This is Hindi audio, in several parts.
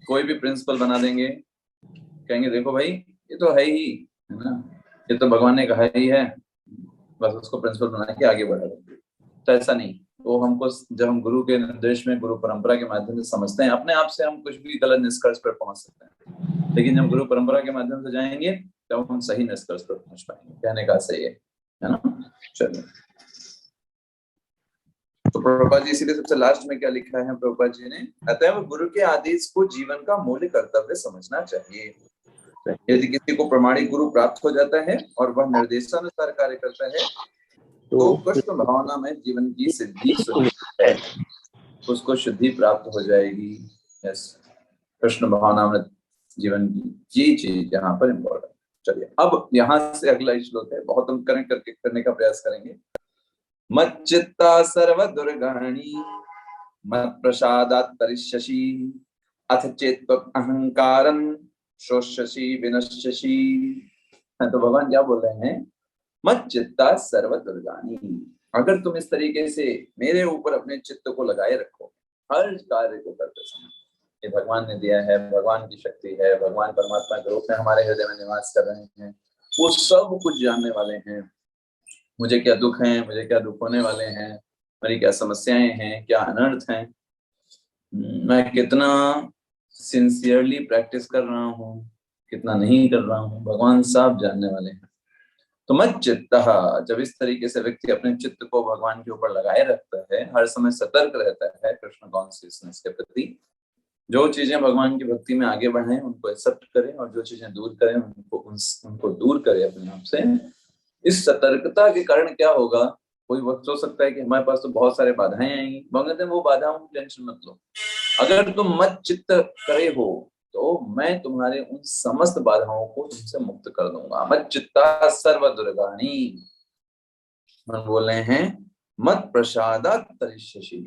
कोई भी प्रिंसिपल बना देंगे, कहेंगे देखो भाई ये तो है ही, है ना, ये तो भगवान ने कहा ही है, बस उसको प्रिंसिपल बना के आगे बढ़ा देंगे। तो ऐसा नहीं, वो हमको जब हम गुरु के निर्देश में, गुरु परंपरा के माध्यम से समझते हैं, अपने आप से हम कुछ भी गलत निष्कर्ष पर पहुंच सकते हैं, लेकिन जब गुरु परंपरा के माध्यम से जाएंगे तब हम सही निष्कर्ष पर पहुंच पाएंगे। कहने का सही है ना। चलिए, तो प्रभुपाद जी इसीलिए सबसे लास्ट में क्या लिखा है प्रभुपाद जी ने, अतः गुरु के आदेश को जीवन का मूल्य कर्तव्य समझना चाहिए। यदि किसी को प्रमाणिक गुरु प्राप्त हो जाता है और वह निर्देशानुसार कार्य करता है तो कृष्ण भावना में जीवन की सिद्धि सुनिश्चित है, उसको शुद्धि प्राप्त हो जाएगी। यस, कृष्ण भावना में जीवन की ये चीज यहाँ पर इम्पोर्टेंट। चलिए, अब यहाँ से अगला श्लोक है, बहुत हम कनेक्ट करने का प्रयास करेंगे। मच्चित्ता सर्व दुर्गाणी मत प्रसादात् तरिष्यसि अथ चेत् अहंकारं शोष्यसि विनश्यसि। तो भगवान क्या बोल रहे हैं, मच्चित्ता सर्व दुर्गाणी, अगर तुम इस तरीके से मेरे ऊपर अपने चित्त को लगाए रखो हर कार्य को करते समय, ये भगवान ने दिया है, भगवान की शक्ति है, भगवान परमात्मा के रूप में हमारे हृदय में निवास कर रहे हैं, वो सब कुछ जानने वाले हैं, मुझे क्या दुख है, मुझे क्या दुख होने वाले हैं, मेरी क्या समस्याएं हैं, क्या अनर्थ हैं, मैं कितना सिंसियरली प्रैक्टिस कर रहा हूँ, कितना नहीं कर रहा हूँ, भगवान सब जानने वाले हैं। तो मत चित्तः, जब इस तरीके से व्यक्ति अपने चित्त को भगवान के ऊपर लगाए रखता है, हर समय सतर्क रहता है कृष्ण कॉन्शियसनेस के प्रति, जो चीजें भगवान की भक्ति में आगे बढ़े उनको एक्सेप्ट करें और जो चीजें दूर करें उनको दूर करें अपने आप से। इस सतर्कता के कारण क्या होगा, कोई वक्त हो सकता है कि हमारे पास तो बहुत सारे बाधाएं आएंगी, भगवान वो बाधाओं की टेंशन मत लो, अगर तुम मत चित्त करे हो तो मैं तुम्हारे उन समस्त बाधाओं को तुमसे मुक्त कर दूंगा। मत चित्ता सर्व दुर्गाणी, हम बोल रहे हैं मत प्रसादात् तरिष्यसि।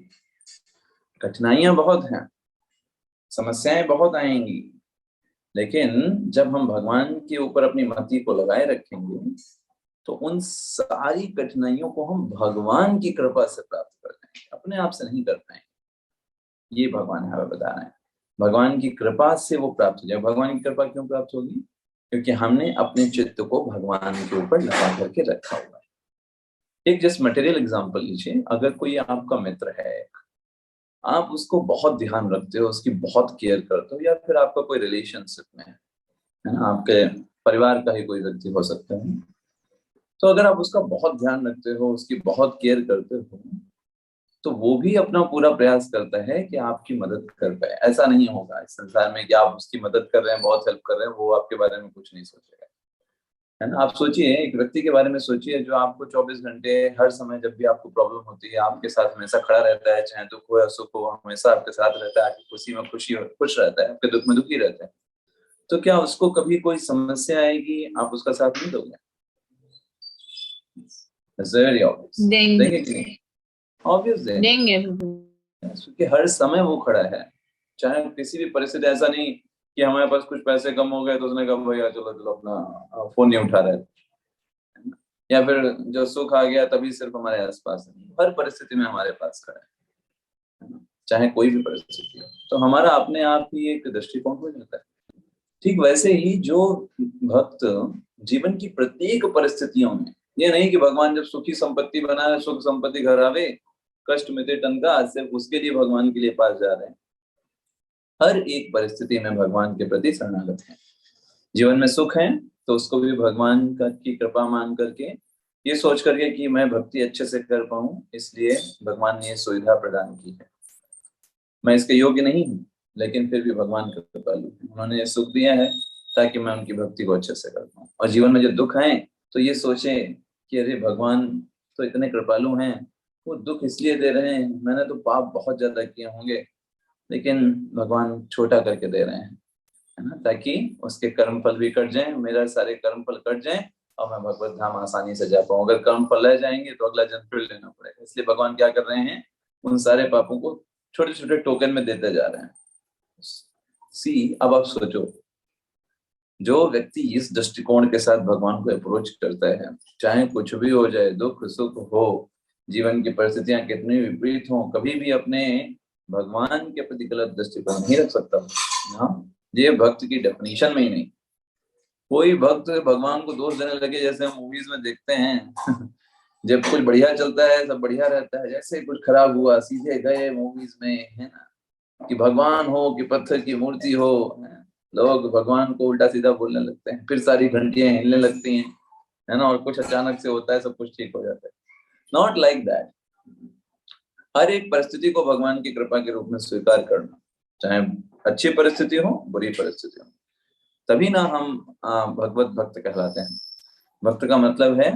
कठिनाइयां बहुत हैं, समस्याएं बहुत आएंगी, लेकिन जब हम भगवान के ऊपर अपनी मति को लगाए रखेंगे तो उन सारी कठिनाइयों को हम भगवान की कृपा से प्राप्त कर पाएंगे, अपने आप से नहीं कर पाएंगे। ये भगवान हमें बता रहे हैं, भगवान की कृपा से वो प्राप्त हो जाए। भगवान की कृपा क्यों प्राप्त होगी, क्योंकि हमने अपने चित्त को भगवान के ऊपर लगा करके रखा हुआ है। एक जस्ट मटेरियल एग्जांपल लीजिए, अगर कोई आपका मित्र है, आप उसको बहुत ध्यान रखते हो, उसकी बहुत केयर करते हो, या फिर आपका कोई रिलेशनशिप में है ना, आपके परिवार का ही कोई व्यक्ति हो सकता है, तो अगर आप उसका बहुत ध्यान रखते हो, उसकी बहुत केयर करते हो, तो वो भी अपना पूरा प्रयास करता है कि आपकी मदद कर पाए। ऐसा नहीं होगा इस संसार में कि आप उसकी मदद कर रहे हैं, बहुत हेल्प कर रहे हैं, वो आपके बारे में कुछ नहीं सोचेगा, है ना। आप सोचिए, एक व्यक्ति के बारे में सोचिए जो आपको 24 घंटे हर समय जब भी आपको प्रॉब्लम होती है आपके साथ हमेशा खड़ा रहता है, चाहे दुख हो या सुख हो, हमेशा आपके साथ रहता है, आपकी खुशी में खुश रहता है, आपके दुख में दुखी रहता है, तो क्या उसको कभी कोई समस्या आएगी आप उसका साथ नहीं दोगे? वेरी ऑब्वियस, देंगे कि नहीं? ऑब्वियस देंगे, क्योंकि हर समय वो खड़ा है, चाहे किसी भी परिस्थिति। ऐसा नहीं कि हमारे पास कुछ पैसे कम हो गए तो उसने कहा भैया चलो चलो अपना फोन नहीं उठा रहे, या फिर जो सुख आ गया तभी सिर्फ हमारे आसपास है, हर परिस्थिति में हमारे पास खड़ा है, चाहे कोई भी परिस्थिति हो। तो हमारा अपने आप ही एक दृष्टिकोण हो जाता है। ठीक वैसे ही जो भक्त जीवन की प्रत्येक परिस्थितियों में, ये नहीं कि भगवान जब सुखी संपत्ति बनाए, सुख संपत्ति घर आवे, कष्ट मिटे तन का, सिर्फ उसके लिए भगवान के लिए पास जा रहे हैं, हर एक परिस्थिति में भगवान के प्रति शरणागत है। जीवन में सुख है तो उसको भी भगवान की कृपा मान करके, ये सोच करके कि मैं भक्ति अच्छे से कर पाऊं, इसलिए भगवान ने ये सुविधा प्रदान की है। मैं इसके योग्य नहीं हूँ, लेकिन फिर भी भगवान कृपालु है, उन्होंने ये सुख दिया है ताकि मैं उनकी भक्ति को अच्छे से कर पाऊँ। और जीवन में जो दुख है तो ये सोचे कि अरे भगवान तो इतने कृपालु हैं, वो दुख इसलिए दे रहे हैं, मैंने तो पाप बहुत ज्यादा किए होंगे, लेकिन भगवान छोटा करके दे रहे हैं, है ना, ताकि उसके कर्म फल भी कट जाएं, मेरा सारे कर्म फल कट जाएं और मैं भगवत धाम आसानी से जा पाऊं। अगर कर्म फल रह जाएंगे तो अगला जन्म फिर लेना पड़ेगा, इसलिए भगवान क्या कर रहे हैं, उन सारे पापों को छोटे छोटे टोकन में देते जा रहे हैं। अब आप सोचो, जो व्यक्ति इस दृष्टिकोण के साथ भगवान को अप्रोच करता है, चाहे कुछ भी हो जाए, दुख सुख हो, जीवन की परिस्थितियां कितनी विपरीत हो, कभी भी अपने भगवान के प्रति गलत दृष्टिकोण नहीं रख सकता। हाँ, ये भक्त की डेफिनेशन में ही नहीं। कोई भक्त भगवान को दोष देने लगे, जैसे हम मूवीज में देखते हैं जब कुछ बढ़िया चलता है सब बढ़िया रहता है, जैसे ही कुछ खराब हुआ सीधे गए मूवीज में, है ना, कि भगवान हो कि पत्थर की मूर्ति हो, लोग भगवान को उल्टा सीधा बोलने लगते हैं, फिर सारी घंटियां हिलने लगती हैं, है ना, और कुछ अचानक से होता है, सब कुछ ठीक हो जाता है। Not like that. हर एक परिस्थिति को भगवान की कृपा के रूप में स्वीकार करना, चाहे अच्छी परिस्थिति हो बुरी परिस्थिति हो, तभी ना हम भगवत भक्त कहलाते हैं। भक्त का मतलब है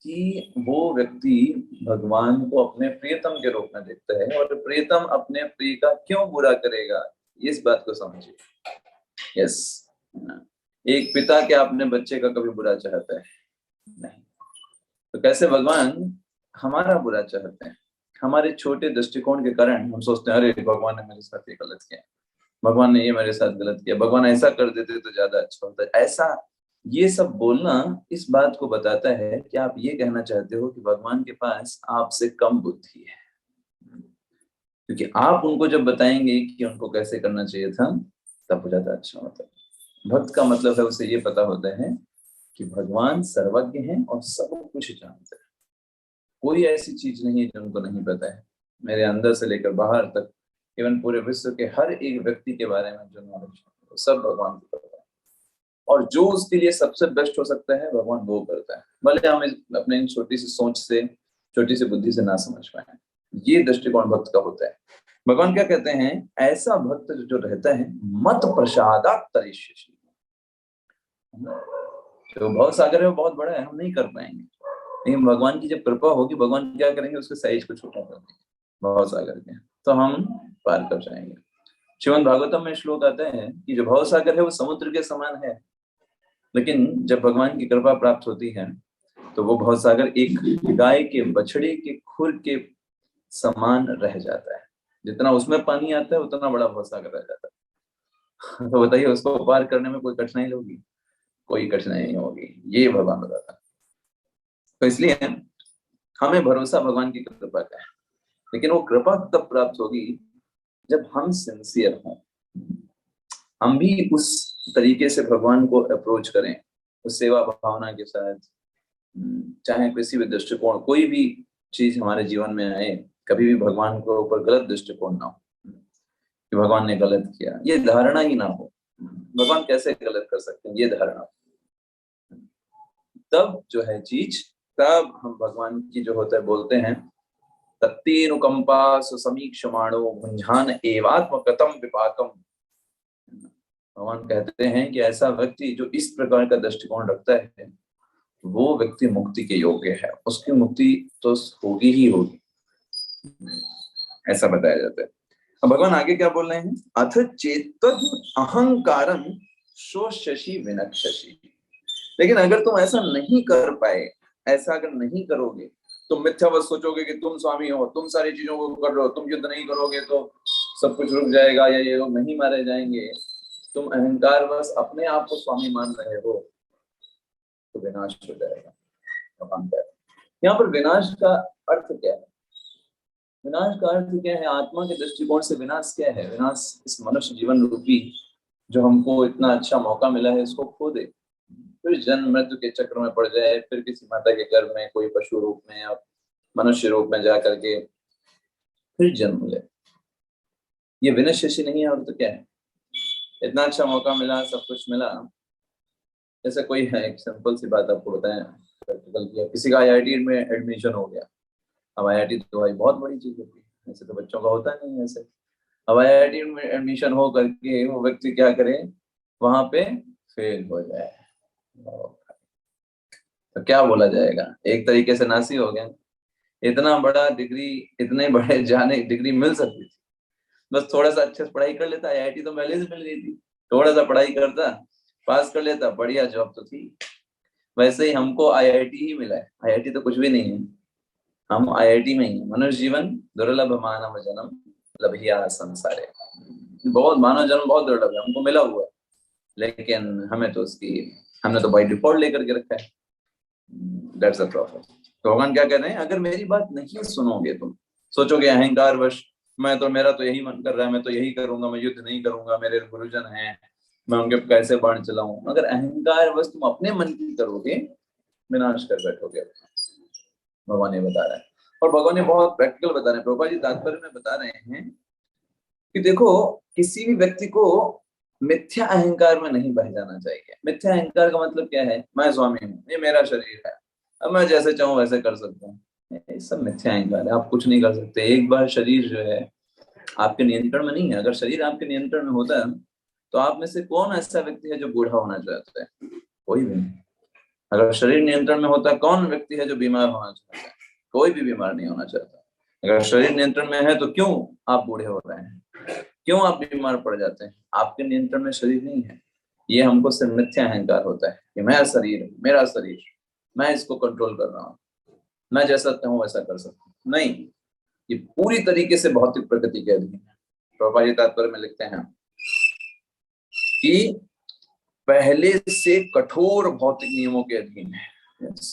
कि वो व्यक्ति भगवान को अपने प्रियतम के रूप में देखता है, और प्रियतम अपने प्रिय का क्यों बुरा करेगा, इस बात को समझिए। यस, एक पिता क्या अपने बच्चे का कभी बुरा चाहता है? नहीं। तो कैसे भगवान हमारा बुरा चाहते हैं? हमारे छोटे दृष्टिकोण के कारण हम सोचते हैं, अरे भगवान ने मेरे साथ ये गलत किया, भगवान ने ये मेरे साथ गलत किया, भगवान ऐसा कर देते तो ज्यादा अच्छा होता है। ऐसा ये सब बोलना इस बात को बताता है कि आप ये कहना चाहते हो कि भगवान के पास आपसे कम बुद्धि है, क्योंकि आप उनको जब बताएंगे कि उनको कैसे करना चाहिए था तब ज्यादा अच्छा होता है। भक्त का मतलब है उसे ये पता होता है कि भगवान सर्वज्ञ हैं और सब कुछ जानते हैं। कोई ऐसी चीज नहीं है जो उनको नहीं पता है। मेरे अंदर से लेकर बाहर तक, इवन पूरे विश्व के हर एक व्यक्ति के बारे में जो नॉलेज है वो सब भगवान को पता है, और जो उसके लिए सबसे बेस्ट हो सकता है भगवान वो करता है, भले हम अपने इन छोटी सी सोच से, छोटी सी बुद्धि से ना समझ पाए। ये दृष्टिकोण भक्त का होता है। भगवान क्या कहते हैं, ऐसा भक्त जो रहता है मत प्रसादात तरिष्यसि। जो भव सागर है वो बहुत बड़ा है, हम नहीं कर पाएंगे, लेकिन भगवान की जब कृपा होगी, भगवान क्या करेंगे, उसके साइज को छोटा कर देंगे भव सागर के, तो हम पार कर जाएंगे। श्रीमद् भागवतम में श्लोक आता है कि जो भव सागर है वो समुद्र के समान है, लेकिन जब भगवान की कृपा प्राप्त होती है तो वो भव सागर एक गाय के बछड़े के खुर के समान रह जाता है। जितना उसमें पानी आता है उतना बड़ा भव सागर रह जाता है। तो बताइए उसको पार करने में कोई कठिनाई होगी? कोई कठिनाई नहीं होगी, ये भगवान बताता है। तो इसलिए हमें भरोसा भगवान की कृपा का है, लेकिन वो कृपा तब प्राप्त होगी जब हम सिंसियर हों, हम भी उस तरीके से भगवान को अप्रोच करें, उस सेवा भावना के साथ। चाहे किसी भी दृष्टिकोण, कोई भी चीज हमारे जीवन में आए, कभी भी भगवान के ऊपर गलत दृष्टिकोण ना हो कि भगवान ने गलत किया, ये धारणा ही ना हो। भगवान कैसे गलत कर सकते हैं, ये धारणा, तब जो है चीज, तब हम भगवान की जो होता है बोलते हैं तत्तेनुकंपा सुसमीक्षमाणो भुंजान एवात्मकतम विपाकम। भगवान कहते हैं कि ऐसा व्यक्ति जो इस प्रकार का दृष्टिकोण रखता है वो व्यक्ति मुक्ति के योग्य है, उसकी मुक्ति तो होगी ही होगी, ऐसा बताया जाता है। अब भगवान आगे क्या बोल रहे हैं, अथ चेत अहंकारं शोष्यसि विनक्ष्यसि। लेकिन अगर तुम ऐसा नहीं कर पाए, ऐसा अगर नहीं करोगे, तुम मिथ्यावत सोचोगे कि तुम स्वामी हो, तुम सारी चीजों को कर रहे हो, तुम युद्ध नहीं करोगे तो सब कुछ रुक जाएगा या ये लोग नहीं मारे जाएंगे, तुम अहंकार बस अपने आप को स्वामी मान रहे हो, तो विनाश हो जाएगा। यहाँ पर विनाश का अर्थ क्या है? विनाश का अर्थ क्या है? आत्मा के दृष्टिकोण से विनाश क्या है? विनाश इस मनुष्य जीवन रूपी जो हमको इतना अच्छा मौका मिला है इसको खो दे, फिर जन्म मृत्यु के चक्र में पड़ जाए, फिर किसी माता के गर्भ में कोई पशु रूप में या मनुष्य रूप में जा करके फिर जन्म ले। ये विनश्यसि नहीं है, और तो क्या है? इतना अच्छा मौका मिला, सब कुछ मिला। जैसे कोई है, एक सिंपल सी बात आपको बताएं, किसी का IIT में एडमिशन हो गया। अब IIT तो भाई बहुत बड़ी चीज होती है, ऐसे तो बच्चों का होता नहीं है ऐसे। अब IIT में एडमिशन हो करके वो व्यक्ति क्या करे, वहां पे फेल हो जाए, तो क्या बोला जाएगा? एक तरीके से नासी हो गया। इतना बड़ा डिग्री, इतने बड़े जाने डिग्री मिल सकती थी, बस थोड़ा सा अच्छे से पढ़ाई कर लेता। IIT तो पहले से मिल गई थी, थोड़ा सा पढ़ाई करता, पास कर लेता, बढ़िया जॉब तो थी। वैसे ही हमको IIT ही मिला है। IIT तो कुछ भी नहीं है, हम IIT में ही। मनुष्य जीवन दुर्लभ मानव जन्म लभिया संसारे। बहुत मानव जन्म बहुत दुर्लभ है, हमको मिला हुआ है, लेकिन हमें तो हमने तो बाय डिफॉल्ट लेकर के रखा है। That's a problem. तो भगवान क्या कह रहे हैं, अगर मेरी बात नहीं सुनोगे, तुम सोचोगे अहंकार वश मैं तो, मेरा तो यही मन कर रहा है, मैं तो यही करूंगा, मैं युद्ध नहीं करूंगा, मेरे गुरुजन हैं, मैं उनके कैसे बाण चलाऊं। अगर अहंकार बस तुम अपने मन की करोगे, विनाश कर बैठोगे। भगवान ये बता रहा है, और भगवान ने बहुत प्रैक्टिकल बता रहे हैं। प्रभुपाद जी तात्पर्य में बता रहे हैं कि देखो, किसी भी व्यक्ति को मिथ्या अहंकार में नहीं बह जाना चाहिए। मिथ्या अहंकार का मतलब क्या है? मैं स्वामी हूँ, ये मेरा शरीर है, अब मैं जैसे चाहूं वैसे कर सकता हूँ। ये सब मिथ्या अहंकार है। आप कुछ नहीं कर सकते। एक बार शरीर जो है आपके नियंत्रण में नहीं है। अगर शरीर आपके नियंत्रण में होता है तो आप में से कौन ऐसा व्यक्ति है जो बूढ़ा होना चाहता है? कोई भी नहीं। अगर शरीर नियंत्रण में होता, कौन व्यक्ति है जो बीमार होना चाहता है? कोई भी बीमार नहीं होना चाहता। अगर शरीर नियंत्रण में है तो क्यों आप बूढ़े हो रहे हैं, क्यों आप बीमार पड़ जाते हैं? आपके नियंत्रण में शरीर नहीं है। ये हमको सिर्फ मिथ्या अहंकार होता है कि मैं शरीर हूँ, मेरा शरीर, मैं इसको कंट्रोल कर रहा हूँ, मैं जैसा चाहूँ वैसा कर सकता हूँ। नहीं, ये पूरी तरीके से भौतिक प्रकृति के अधीन है। प्रभुपाद जी तात्पर्य में लिखते हैं कि पहले से कठोर भौतिक नियमों के अधीन है। yes.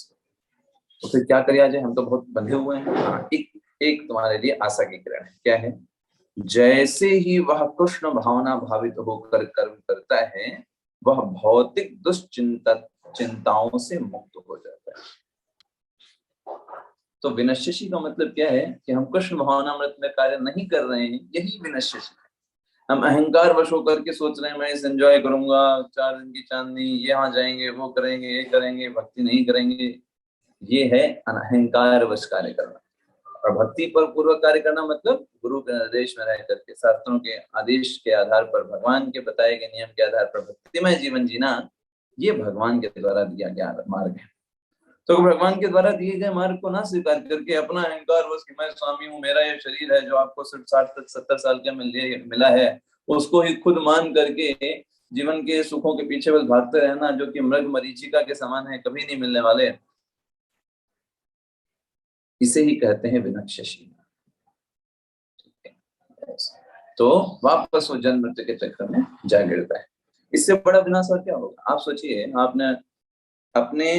तो फिर क्या करिए जाए, हम तो बहुत बंधे हुए हैं। हाँ, एक तुम्हारे लिए आशा की किरण है। क्या है? जैसे ही वह कृष्ण भावना भावित होकर कर्म करता है, वह भौतिक दुश्चिंता चिंताओं से मुक्त हो जाता है। तो विनश्यसी का मतलब क्या है कि हम कृष्ण भावनामृत में कार्य नहीं कर रहे हैं, यही विनश्यसी है। हम अहंकार वश होकर के सोच रहे हैं मैं इस एंजॉय करूंगा, 4 दिन की चांदनी, यहाँ जाएंगे, वो करेंगे, ये करेंगे, भक्ति नहीं करेंगे। ये है अहंकार वश कार्य करना। और भक्ति पर पूर्वक कार्य करना मतलब गुरु के निर्देश में रह करके, शास्त्रों के आदेश के आधार पर, भगवान के बताए गए नियम के आधार पर भक्तिमय जीवन जीना, ये भगवान के द्वारा दिया गया मार्ग है। तो भगवान के द्वारा दिए गए मार्ग को ना स्वीकार करके अपना अहंकार बस कि मैं स्वामी हूँ, मेरा ये शरीर है जो आपको सिर्फ 60-70 साल का मिला है, उसको ही खुद मान करके जीवन के सुखों के पीछे बस भागते रहना, जो कि मृग मरीचिका के समान है, कभी नहीं मिलने वाले, इसे ही कहते हैं विनश्यसी। तो वापस वो जन्म मृत्यु के चक्कर में जा गिरता है। इससे बड़ा विनाश और क्या होगा? आप सोचिए, आपने अपने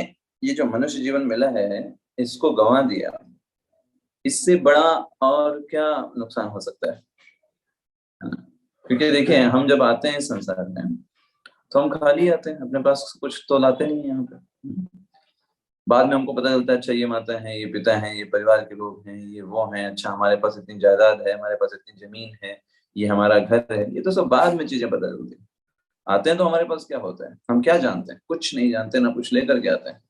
ये जो मनुष्य जीवन मिला है इसको गंवा दिया, इससे बड़ा और क्या नुकसान हो सकता है? क्योंकि देखिए, हम जब आते हैं संसार में तो हम खाली आते हैं, अपने पास कुछ तो लाते नहीं है यहाँ पे। बाद में हमको पता चलता है अच्छा ये माता है, ये पिता है, ये परिवार के लोग हैं, ये वो हैं, अच्छा हमारे पास इतनी जायदाद है, हमारे पास इतनी जमीन है, ये हमारा घर है। ये तो सब बाद में चीजें पता चलती हैं। आते हैं तो हमारे पास क्या होता है? हम क्या जानते हैं? कुछ नहीं जानते, ना कुछ लेकर के आते हैं।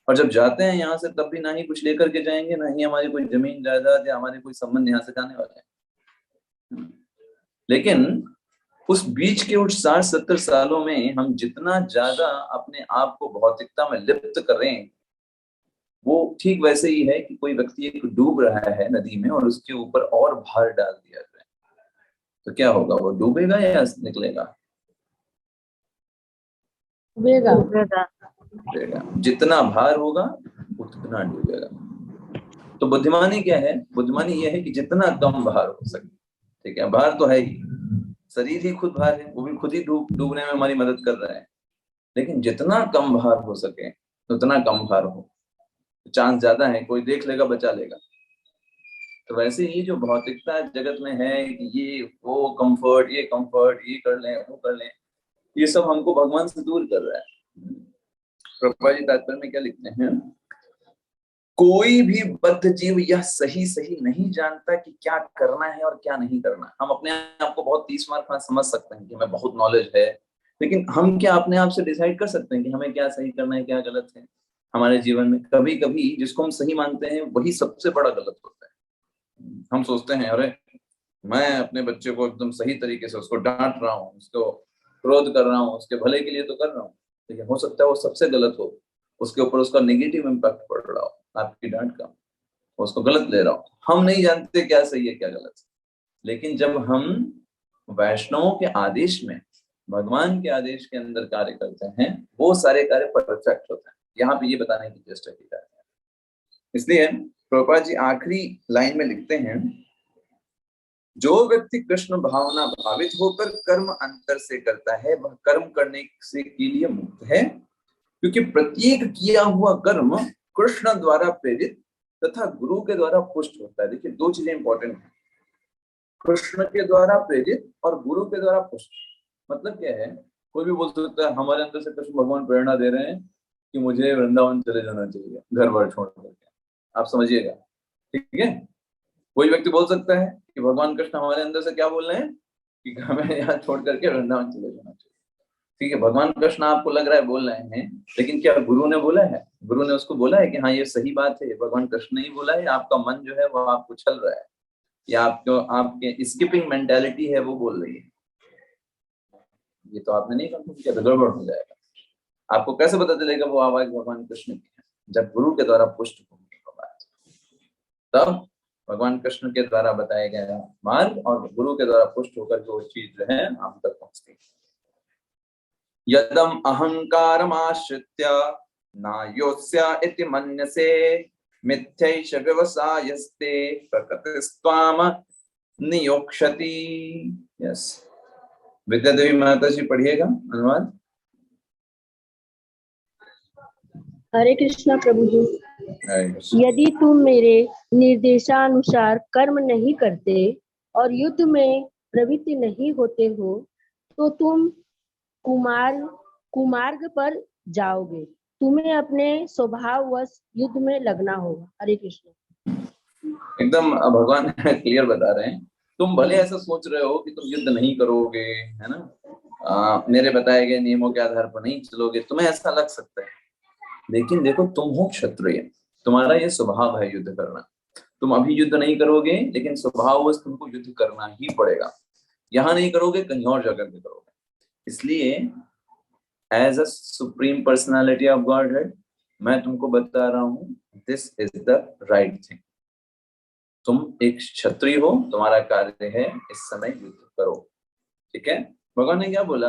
और जब जाते हैं यहाँ से तब भी ना ही कुछ लेकर के जाएंगे, ना ही हमारी कोई जमीन जायदाद या हमारे कोई संबंध यहाँ से जाने वाले हैं। लेकिन उस बीच के उस 60-70 सालों में हम जितना ज्यादा अपने आप को भौतिकता में लिप्त करें, वो ठीक वैसे ही है कि कोई व्यक्ति एक डूब रहा है नदी में और उसके ऊपर और भार डाल दिया जाए, तो क्या होगा? वो डूबेगा या निकलेगा? डूबेगा। जितना भार होगा उतना डूबेगा। तो बुद्धिमानी क्या है? बुद्धिमानी यह है कि जितना कम भार हो सके। ठीक है, भार तो है ही, शरीर ही खुद भार है, वो भी खुद ही डूबने में हमारी मदद कर रहा है। लेकिन जितना कम भार हो सके उतना कम भार हो, चांस ज्यादा है कोई देख लेगा, बचा लेगा। तो वैसे ही जो भौतिकता जगत में है कि ये वो कंफर्ट, ये कंफर्ट, ये कर लें, वो कर लें, ये सब हमको भगवान से दूर कर रहा है। प्रभुपाद जी तात्पर्य में क्या लिखते हैं? कोई भी बद्ध जीव यह सही सही नहीं जानता कि क्या करना है और क्या नहीं करना। हम अपने आप को बहुत 30 मार्क समझ सकते हैं कि हमें बहुत नॉलेज है, लेकिन हम क्या अपने आप से डिसाइड कर सकते हैं कि हमें क्या सही करना है, क्या गलत है? हमारे जीवन में कभी कभी जिसको हम सही मानते हैं वही सबसे बड़ा गलत होता है। हम सोचते हैं अरे मैं अपने बच्चे को एकदम सही तरीके से उसको डांट रहा हूँ, उसको क्रोध कर रहा हूँ, उसके भले के लिए तो कर रहा हूँ, लेकिन हो सकता है वो सबसे गलत हो, उसके ऊपर उसका नेगेटिव इम्पैक्ट पड़ रहा हो आपकी डांट का, उसको गलत ले रहा हो। हम नहीं जानते क्या सही है क्या गलत है। लेकिन जब हम वैष्णवों के आदेश में, भगवान के आदेश के अंदर कार्य करते हैं, वो सारे कार्य परफेक्ट होते हैं। यहाँ पे ये बताने की चेष्टा की जाती है। इसलिए प्रभुपाद जी आखिरी लाइन में लिखते हैं, जो व्यक्ति कृष्ण भावना भावित होकर कर्म अंतर से करता है वह कर्म करने से के लिए मुक्त है, क्योंकि प्रत्येक किया हुआ कर्म कृष्ण द्वारा प्रेरित तथा गुरु के द्वारा पुष्ट होता है। देखिए, दो चीजें इंपॉर्टेंट हैं। कृष्ण के द्वारा प्रेरित और गुरु के द्वारा पुष्ट। मतलब क्या है, कोई भी बोल सकता है हमारे अंदर से कृष्ण भगवान प्रेरणा दे रहे हैं कि मुझे वृंदावन चले जाना चाहिए घर बार छोड़ करके। आप समझिएगा, ठीक है। कोई व्यक्ति बोल सकता है कि भगवान कृष्ण हमारे अंदर से क्या बोल रहे हैं कि हमें यहाँ छोड़ करके वृंदावन चले जाना चाहिए। ठीक है, भगवान कृष्ण आपको लग रहा है बोल रहे हैं, लेकिन क्या गुरु ने बोला है? गुरु ने उसको बोला है कि हाँ ये सही बात है, ये भगवान कृष्ण ने ही बोला है? आपका मन जो है वो आपको छल रहा है, या आपको आपके स्किपिंग मेंटालिटी है वो बोल रही है। ये तो आपने नहीं कंफर्म किया तो गड़बड़ हो जाएगा। आपको कैसे पता चलेगा वो आवाज भगवान कृष्ण की है? जब गुरु के द्वारा पुष्ट होगी आवाज, तब भगवान कृष्ण के द्वारा बताया गया मार्ग और गुरु के द्वारा पुष्ट होकर जो चीज जो है हम तक पहुंचती है। यदम अहंकारमाश्रित्य नायोस्य इति मन्यसे मिथ्यैष व्यवसायस्ते प्रकृतिस्त्वाम नियोक्ष्यति। यस, विद्यादेवी माता जी पढ़िएगा अनुवाद। हरे कृष्णा प्रभु जी। यदि तुम मेरे निर्देशानुसार कर्म नहीं करते और युद्ध में प्रवृत्त नहीं होते हो तो तुम कुमार्ग पर जाओगे। तुम्हें अपने स्वभाववश युद्ध में लगना होगा। हरे कृष्ण। एकदम भगवान क्लियर बता रहे हैं। तुम भले ऐसा सोच रहे हो कि तुम युद्ध नहीं करोगे, है ना, मेरे बताए गए नियमों के आधार पर नहीं चलोगे, तुम्हें ऐसा लग सकता है, लेकिन देखो तुम हो क्षत्रिय, तुम्हारा ये स्वभाव है युद्ध करना। तुम अभी युद्ध नहीं करोगे, लेकिन स्वभाववश तुमको युद्ध करना ही पड़ेगा। यहाँ नहीं करोगे, कहीं और जगह पे करोगे। इसलिए as a supreme personality of Godhead मैं तुमको बता रहा हूँ, this is the right thing. तुम एक क्षत्रिय हो, तुम्हारा कार्य है इस समय युद्ध करो। ठीक है, भगवान ने क्या बोला?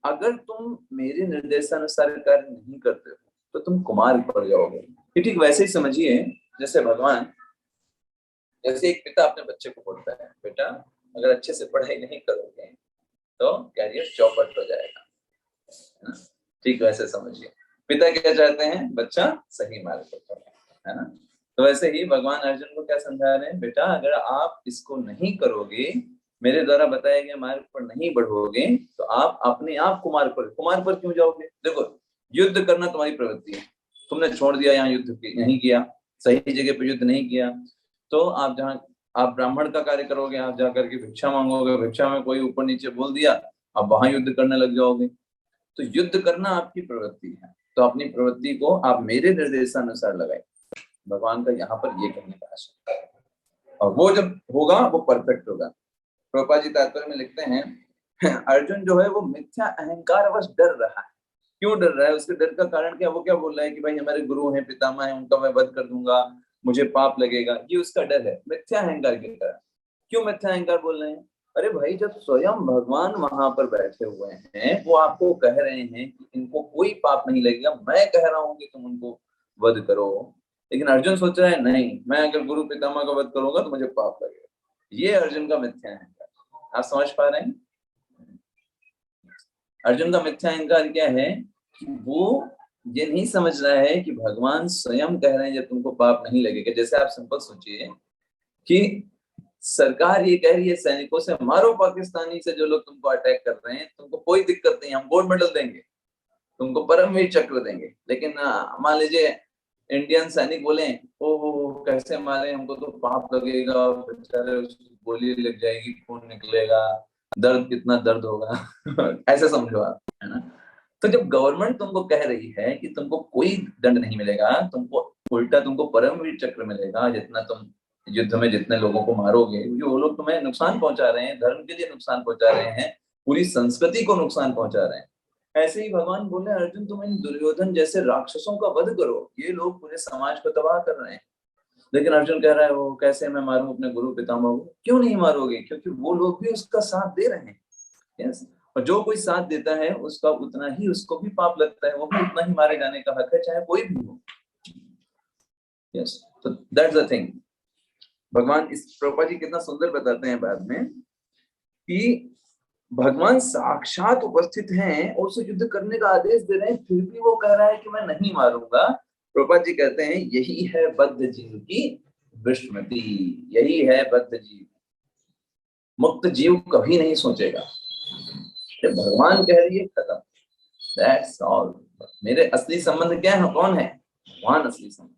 अगर तुम मेरे निर्देशानुसार कार्य नहीं करते हो तो तुम कुमार्ग पर जाओगे। ठीक वैसे ही समझिए जैसे भगवान, जैसे एक पिता अपने बच्चे को बोलता है, बेटा अगर अच्छे से पढ़ाई नहीं करोगे तो कैरियर चौपट हो जाएगा, है ना। ठीक वैसे समझिए, पिता क्या चाहते हैं? बच्चा सही मार्ग पर चले, है ना। तो वैसे ही भगवान अर्जुन को क्या समझा रहे हैं? बेटा अगर आप इसको नहीं करोगे, मेरे द्वारा बताए गए मार्ग पर नहीं बढ़ोगे, तो आप अपने आप कुमार पर क्यों जाओगे? देखो, युद्ध करना तुम्हारी प्रवृत्ति है, तुमने छोड़ दिया, यहाँ युद्ध नहीं किया, सही जगह पर युद्ध नहीं किया, तो आप जहाँ आप ब्राह्मण का कार्य करोगे, आप जाकर के भिक्षा मांगोगे, भिक्षा में कोई ऊपर नीचे बोल दिया, आप वहां युद्ध करने लग जाओगे। तो युद्ध करना आपकी प्रवृत्ति है, तो अपनी प्रवृत्ति को आप मेरे निर्देशानुसार लगाए। भगवान का यहाँ पर ये कहने का आशय है, और वो जब होगा वो परफेक्ट होगा। प्रभुपाद जी तात्पर्य में लिखते हैं अर्जुन जो है वो मिथ्या अहंकार वश डर रहा है। क्यों डर रहा है? उसके डर का कारण क्या? वो क्या बोल रहा है कि भाई हमारे गुरु हैं, पितामह हैं, उनका मैं वध कर दूंगा, मुझे पाप लगेगा, ये उसका डर है मिथ्या अहंकार के कारण। क्यों मिथ्या अहंकार बोल रहे हैं? अरे भाई, जब स्वयं भगवान वहां पर बैठे हुए हैं, वो आपको कह रहे हैं कि इनको कोई पाप नहीं लगेगा, मैं कह रहा हूँ कि तुम उनको वध करो, लेकिन अर्जुन सोच रहा है नहीं, मैं अगर गुरु पितामह का वध करूंगा तो मुझे पाप लगेगा। ये अर्जुन का मिथ्या अहंकार। आप समझ पा रहे हैं? अर्जुन का मिथ्या अहंकार क्या है कि वो ये नहीं समझ रहा है कि भगवान स्वयं कह रहे हैं जब तुमको पाप नहीं लगेगा। जैसे आप सिंपल सोचिए कि सरकार ये कह रही है सैनिकों से मारो पाकिस्तानी से जो लोग तुमको अटैक कर रहे हैं, तुमको कोई दिक्कत नहीं, हम गोल्ड मेडल देंगे, तुमको परमवीर चक्र देंगे। लेकिन मान लीजिए इंडियन सैनिक बोले ओ कैसे मारे, हमको तो पाप लगेगा, बेचारे गोली लग जाएगी, खून निकलेगा, दर्द कितना दर्द होगा ऐसे समझो आप, है ना। तो जब गवर्नमेंट तुमको कह रही है कि तुमको कोई दंड नहीं मिलेगा, तुमको उल्टा तुमको परमवीर चक्र मिलेगा, जितना तुम युद्ध में जितने लोगों को मारोगे, क्योंकि वो लोग तुम्हें नुकसान पहुंचा रहे हैं, धर्म के लिए नुकसान पहुंचा रहे हैं, पूरी संस्कृति को नुकसान पहुंचा रहे हैं। ऐसे ही भगवान बोले अर्जुन तुम इन दुर्योधन जैसे राक्षसों का वध करो, ये लोग पूरे समाज को तबाह कर रहे हैं। लेकिन अर्जुन कह रहा है वो कैसे मैं मारूं अपने गुरु पितामह को? क्यों नहीं मारोगे? क्योंकि वो लोग भी उसका साथ दे रहे हैं। यस, और जो कोई साथ देता है उसका उतना ही उसको भी पाप लगता है, वो भी उतना ही मारे जाने का हक है, चाहे कोई भी हो। यस, तो दैट्स द थिंग। भगवान इस प्रभुपाद जी कितना सुंदर बताते हैं बाद में कि भगवान साक्षात उपस्थित हैं और उसे युद्ध करने का आदेश दे रहे हैं, फिर भी वो कह रहा है कि मैं नहीं मारूंगा। प्रभुपाद जी कहते हैं यही है बद्ध जीव की विस्मृति, यही है बद्ध जीव। मुक्त जीव कभी नहीं सोचेगा। जब भगवान कह रही है खत्म, दैट्स ऑल। मेरे असली संबंध क्या है, कौन है? भगवान असली संबंध।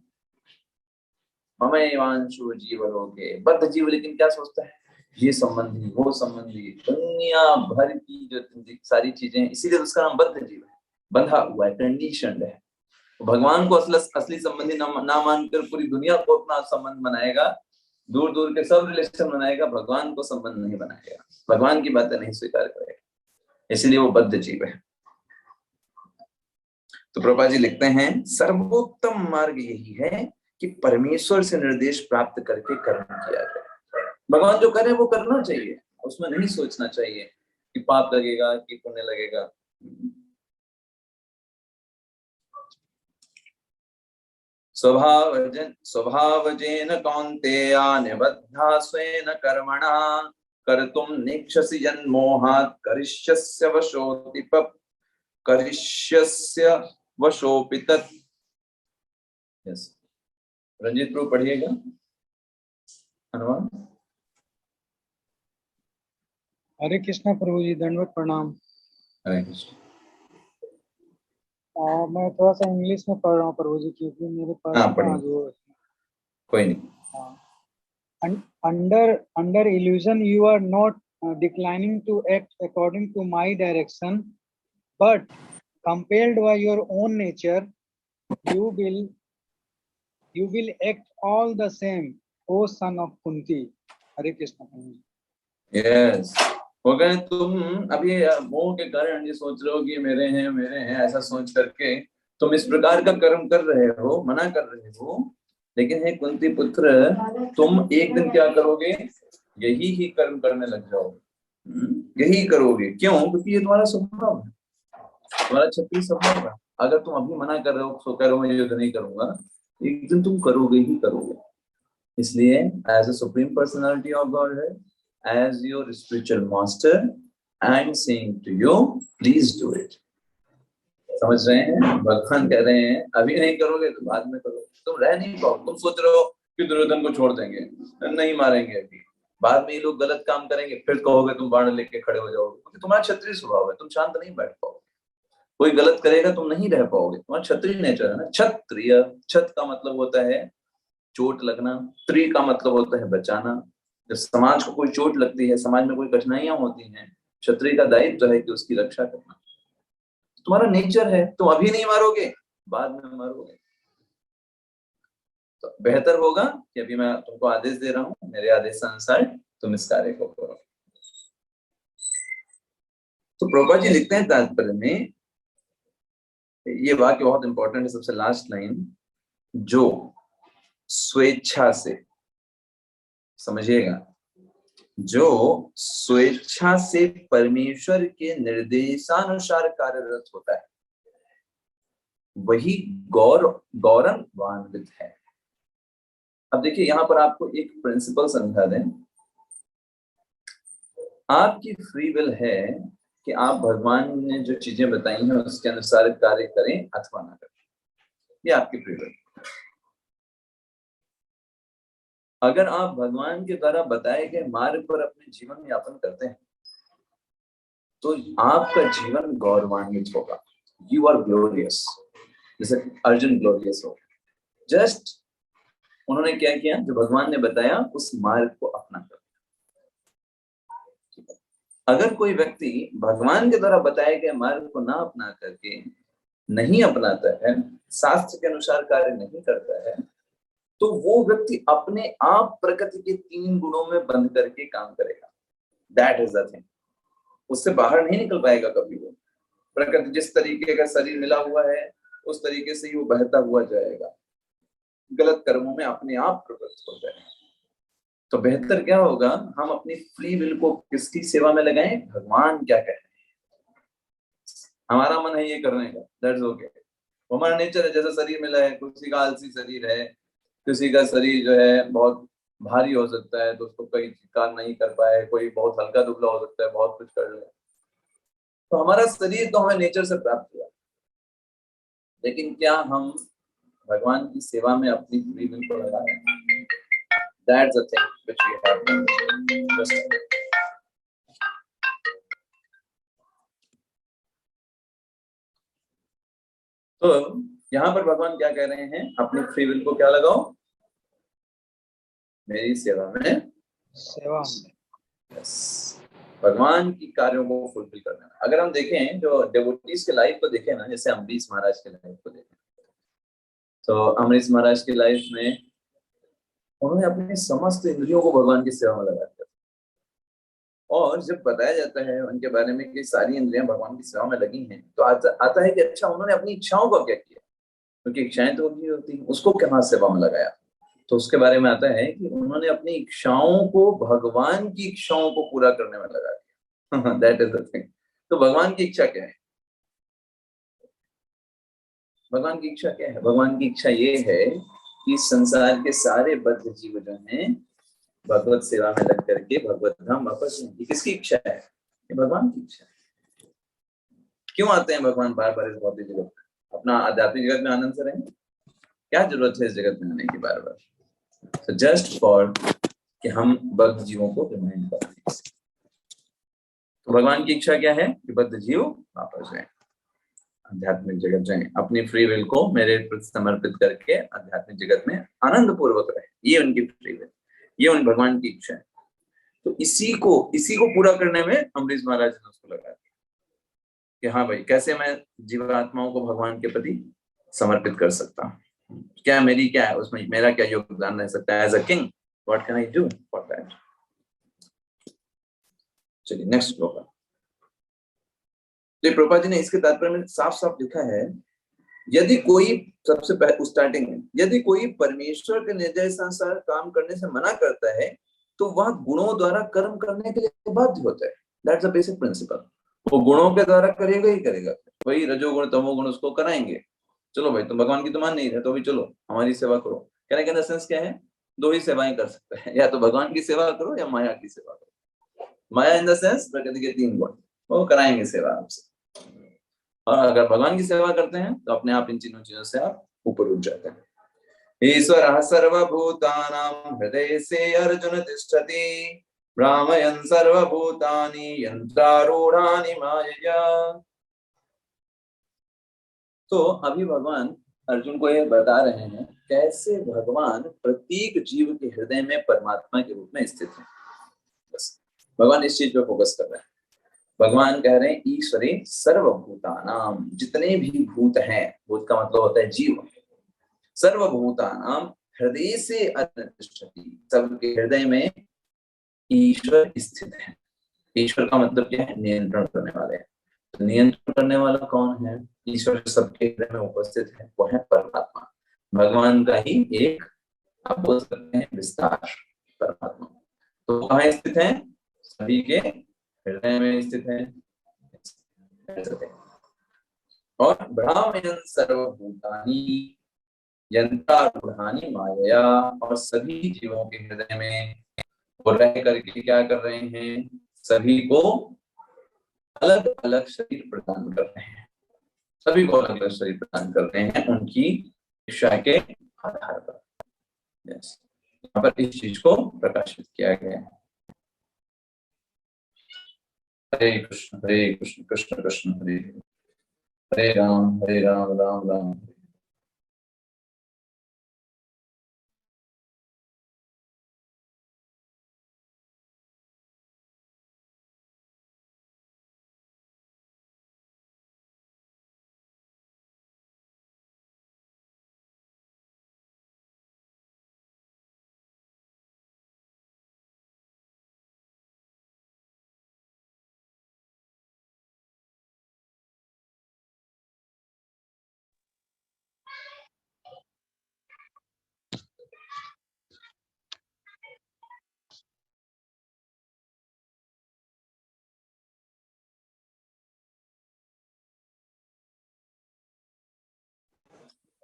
ममैवांशो जीव लोके, बद्ध जीव लेकिन क्या सोचता है, ये संबंधी वो संबंधी, दुनिया भर की जो सारी चीजें, इसीलिए उसका नाम बद्ध जीव है, बंधा हुआ है, कंडीशनड है। तो भगवान को असली संबंधी ना मानकर पूरी दुनिया को अपना संबंध बनाएगा, दूर दूर के सब रिलेशन बनाएगा, भगवान को संबंध नहीं बनाएगा, भगवान की बातें नहीं स्वीकार करेगा, इसलिए वो बद्ध जीव है। तो प्रभुपाद जी लिखते हैं सर्वोत्तम मार्ग यही है कि परमेश्वर से निर्देश प्राप्त करके कर्म किया जाए। भगवान जो करे वो करना चाहिए, उसमें नहीं सोचना चाहिए कि पाप लगेगा कि पुण्य लगेगा। स्वभावजेन कौन्तेया निबद्धा स्वेन कर्मणा कर्तुं नेक्षसि जन्मोहात् करिष्यस्य वशोऽपि तत्। यस, रंजीत प्रभु पढ़िएगा। हनुमान। हरे कृष्णा प्रभु जी, दंडवत प्रणाम। हरे कृष्ण। मैं थोड़ा सा इंग्लिश में पढ़ रहा हूँ प्रभु जी, क्योंकि मेरे पास जो कोई नहीं। Under illusion you are not declining to act according to my direction, but compelled by your own nature you will act all the same, O son of Kunti। Hare Krishna प्रभु जी। यस, अगर तुम अभी मोह के कारण ये सोच रहे हो कि मेरे हैं ऐसा सोच करके तुम इस प्रकार का कर्म कर रहे हो, मना कर रहे हो, लेकिन हे कुंती पुत्र, तुम एक दिन क्या करोगे, यही ही कर्म करने लग जाओगे, यही करोगे। क्यों? क्योंकि ये तुम्हारा स्वभाव है, तुम्हारा क्षत्रिय स्वभाव है। अगर तुम अभी मना कर रहे हो, सो करो मैं युद्ध नहीं करूंगा, एक दिन तुम करोगे ही करोगे। इसलिए as a supreme personality of God है, as your spiritual master, I am saying to you, please do it। समझ रहे हैं? भगवान कह रहे हैं अभी नहीं करोगे तो बाद में करोगे, तुम रह नहीं पाओगे। तुम सोच रहे हो कि दुर्योधन को छोड़ देंगे, नहीं मारेंगे अभी, बाद में ये लोग गलत काम करेंगे, फिर कहोगे तुम बाण लेके खड़े हो जाओगे, क्योंकि तुम्हारा क्षत्रिय स्वभाव है, तुम शांत नहीं बैठ पाओगे। कोई गलत करेगा तुम नहीं रह पाओगे, तुम्हारा क्षत्रिय नेचर है ना। क्षत्रिय, छत का मतलब होता है चोट लगना, त्रि का मतलब होता है बचाना। जब समाज को कोई चोट लगती है, समाज में कोई कठिनाइयां होती हैं, क्षत्रिय का दायित्व है कि उसकी रक्षा करना। तुम्हारा नेचर है, तुम अभी नहीं मारोगे, बाद में मारोगे। तो बेहतर होगा कि अभी मैं तुमको आदेश दे रहा हूं, मेरे आदेश अनुसार तुम इस कार्य को करो। तो प्रभुपाद जी लिखते हैं तात्पर्य में, ये वाक्य बहुत इंपॉर्टेंट है, सबसे लास्ट लाइन, जो स्वेच्छा से, समझिएगा, जो स्वेच्छा से परमेश्वर के निर्देशानुसार कार्यरत होता है वही गौरवान्वित है। अब देखिए यहां पर आपको एक प्रिंसिपल समझा दें, आपकी फ्री विल है कि आप भगवान ने जो चीजें बताई हैं उसके अनुसार कार्य करें अथवा ना करें, ये आपकी फ्री विल। अगर आप भगवान के द्वारा बताए गए मार्ग पर अपने जीवन यापन करते हैं तो आपका जीवन गौरवान्वित होगा। यू आर ग्लोरियस, जैसे अर्जुन ग्लोरियस हो। जस्ट उन्होंने क्या किया, जो भगवान ने बताया उस मार्ग को अपना कर। अगर कोई व्यक्ति भगवान के द्वारा बताए गए मार्ग को ना अपना करके नहीं अपनाता है, शास्त्र के अनुसार कार्य नहीं करता है, तो वो व्यक्ति अपने आप प्रकृति के 3 गुणों में बंद करके काम करेगा। That is the thing. उससे बाहर नहीं निकल पाएगा कभी वो। प्रकृति जिस तरीके का शरीर मिला हुआ है उस तरीके से ही वो बहता हुआ जाएगा, गलत कर्मों में अपने आप प्रवृत्त हो जाएगा। तो बेहतर क्या होगा, हम अपनी फ्री विल को किसकी सेवा में लगाएं, भगवान क्या कह रहे हैं। हमारा मन है ये करने का, दैट्स ओके, हमारा नेचर है। जैसा शरीर मिला है, किसी का आलसी शरीर है, किसी का शरीर जो है बहुत भारी हो सकता है तो उसको कई काम नहीं कर पाए, कोई बहुत हल्का दुबला हो सकता है, बहुत कुछ कर ले। तो हमारा शरीर तो हमें नेचर से प्राप्त हुआ, लेकिन क्या हम भगवान की सेवा में अपनी फ्री विल को लगाएं? That's the thing which we have to understand. तो यहाँ पर भगवान क्या कह रहे हैं, अपनी फ्री विल को क्या लगाओ, मेरी सेवा में, सेवा। यस, भगवान की कार्यों को फुलफिल करने में। अगर हम देखें जो डेवोटीज के लाइफ को देखें ना, जैसे अम्बरीश महाराज के लाइफ को देखें, तो अम्बरीश महाराज की लाइफ में उन्होंने अपने समस्त इंद्रियों को भगवान की सेवा में लगा दिया। और जब बताया जाता है उनके बारे में कि सारी इंद्रियां भगवान की सेवा में लगी हैं, तो आता है कि अच्छा उन्होंने अपनी इच्छाओं का क्या किया, क्योंकि इच्छाएं तो उनकी होती हैं, उसको क्या सेवा में लगाया। तो उसके बारे में आता है कि उन्होंने अपनी इच्छाओं को भगवान की इच्छाओं को पूरा करने में लगा दिया। That is the thing. तो भगवान की इच्छा क्या है, भगवान की इच्छा क्या है? भगवान की इच्छा ये है कि संसार के सारे बद्ध जीव जो हैं भगवत सेवा में लग करके भगवत धाम वापस जाएंगे। किसकी इच्छा है? ये भगवान की इच्छा है। क्यों आते हैं भगवान बार बार इस भौतिक जगत में? अपना आध्यात्मिक जगत में आनंद से रहेंगे, क्या जरूरत है इस जगत में आने की बार बार? So just for कि हम बद्ध जीवों को रिमाइंड करें। तो भगवान की इच्छा क्या है कि बद्ध जीव वापस जाएं, आध्यात्मिक जगत जाएं, अपनी फ्री विल को मेरे प्रति समर्पित करके आध्यात्मिक जगत में आनंद पूर्वक रहे। ये उनकी फ्री विल, ये उन भगवान की इच्छा है। तो इसी को पूरा करने में अम्बरीश महाराज ने उसको लगा दिया कि हाँ भाई, कैसे मैं जीवात्माओं को भगवान के प्रति समर्पित कर सकता हूँ, क्या मेरी क्या है उसमें, मेरा क्या योगदान रह सकता है as a king, what can I do for that. चलिए नेक्स्ट श्लोक। तो प्रभुपाद जी ने इसके तात्पर्य में साफ साफ लिखा है, यदि कोई, सबसे पहले स्टार्टिंग में, यदि कोई परमेश्वर के निर्देशानुसार काम करने से मना करता है तो वह गुणों द्वारा कर्म करने के लिए बाध्य होता है। That's the basic principle. वो गुणों के द्वारा करेगा ही करेगा, वही रजोगुण तमोगुण उसको कराएंगे। चलो भाई तुम भगवान की तो मान नहीं रहे, तो भी चलो हमारी सेवा करो। कहने का सेंस क्या है, दो ही सेवाएं कर सकते हैं, या तो भगवान की सेवा करो या माया की सेवा करो। माया इन द सेंस प्रकृति के तीन गुण, वो कराएंगे सेवा आपसे। और अगर भगवान की सेवा करते हैं तो अपने आप इन तीनों चीजों से आप ऊपर उठ जाते हैं। ईश्वरः सर्वभूतानां हृदय से अर्जुन तिष्ठति, भ्रामयन् सर्वभूतानि यन्त्रारूढानि मायया। तो अभी भगवान अर्जुन को ये बता रहे हैं कैसे भगवान प्रत्येक जीव के हृदय में परमात्मा के रूप में स्थित है। बस भगवान इस चीज पे फोकस कर रहे हैं। भगवान कह रहे हैं ईश्वरे सर्वभूतानाम, जितने भी भूत हैं, भूत का मतलब होता है जीव, सर्वभूतानाम हृदय से तिष्ठति, सबके हृदय में ईश्वर स्थित है। ईश्वर का मतलब क्या है? नियंत्रण करने वाले। तो नियंत्रण करने वाला कौन है? ईश्वर सबके हृदय में उपस्थित है, वो है परमात्मा। भगवान का ही एक, आप बोल सकते हैं, विस्तार परमात्मा। तो कहाँ स्थित है? सभी के हृदय में स्थित है। और भ्रामयन् सर्वभूतानि यन्त्रारूढानि मायया, और सभी जीवों के हृदय में वो रह करके क्या कर रहे हैं? सभी को अलग अलग शरीर प्रदान कर रहे हैं, सभी को अलग अलग शरीर प्रदान कर रहे हैं उनकी इच्छा के आधार पर। यस, यहाँ पर इस चीज को प्रकाशित किया गया है। हरे कृष्ण कृष्ण कृष्ण हरे हरे राम राम राम।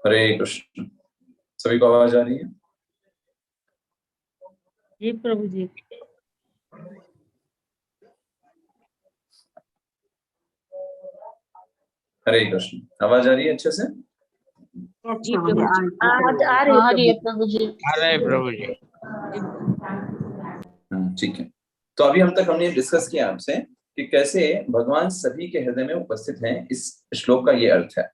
हरे कृष्ण। सभी को आवाज आ रही है? जी प्रभु जी। हरे कृष्ण, आवाज आ रही है अच्छे से? जी प्रभु जी, आज आ रही है प्रभु जी। आ रहे प्रभु जी। ठीक है। तो अभी हम तक हमने डिस्कस किया आपसे कि कैसे भगवान सभी के हृदय में उपस्थित हैं। इस श्लोक का ये अर्थ है।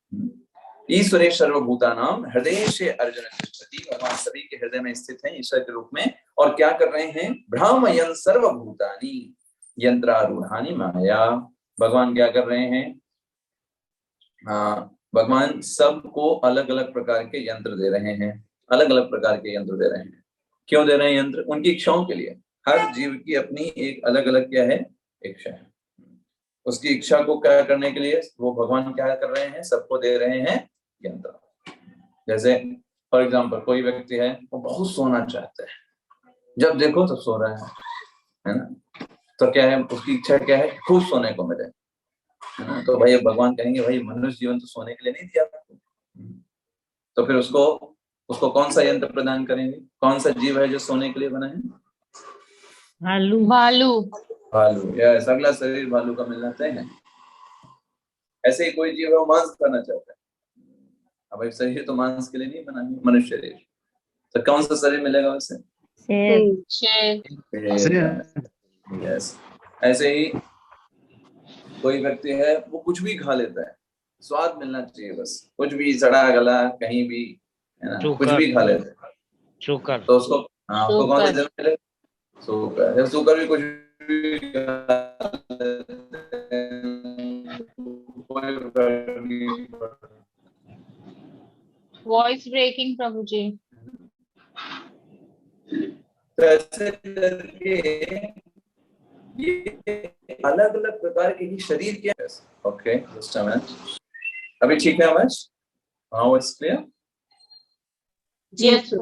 ईश्वरे सर्वभूतानाम हृदय से अर्जुन तिष्ठति, भगवान सभी के हृदय में स्थित हैं ईश्वर के रूप में, और क्या कर रहे हैं, भ्रामयन् सर्वभूतानि यंत्रारूढ़ानि माया। भगवान क्या कर रहे हैं, भगवान सबको अलग अलग प्रकार के यंत्र दे रहे हैं, अलग अलग प्रकार के यंत्र दे रहे हैं। क्यों दे रहे हैं यंत्र, उनकी इच्छाओं के लिए। हर जीव की अपनी एक अलग अलग क्या है, इच्छा है। उसकी इच्छा को क्या करने के लिए वो भगवान क्या कर रहे हैं, सबको दे रहे हैं यंत्र। जैसे फॉर एग्जाम्पल कोई व्यक्ति है, वो बहुत सोना चाहता है, जब देखो तब सो रहा है ना, तो क्या है, उसकी इच्छा क्या है, खूब सोने को मिले, है ना। तो भाई भगवान कहेंगे भाई मनुष्य जीवन तो सोने के लिए नहीं दिया आपको, तो फिर उसको कौन सा यंत्र प्रदान करेंगे, कौन सा जीव है जो सोने के लिए बना है, भालू। भालू। भालू। यस, अगला शरीर भालू का मिलना तय है। ऐसे ही कोई जीव है वो मांस खाना चाहता है, अब एक शरीर तो मांस के लिए नहीं बना है, मनुष्य शरीर, तो कौन सा शरीर मिलेगा उसे, यस। ऐसे ही कोई व्यक्ति है वो कुछ भी खा लेता है, स्वाद मिलना चाहिए बस, कुछ भी सड़ा गला कहीं भी, है ना, कुछ भी खा लेता है, शुकर, तो उसको उसको कौन सा जन्म मिलेगा, शुकर। शुकर भी कुछ भी वॉइस ब्रेकिंग प्रभु जी। तो ऐसे करके ये अलग अलग प्रकार के ही शरीर के, ओके जस्ट अ मिनट, अभी ठीक है आवाज, हाउ इट्स क्लियर, यस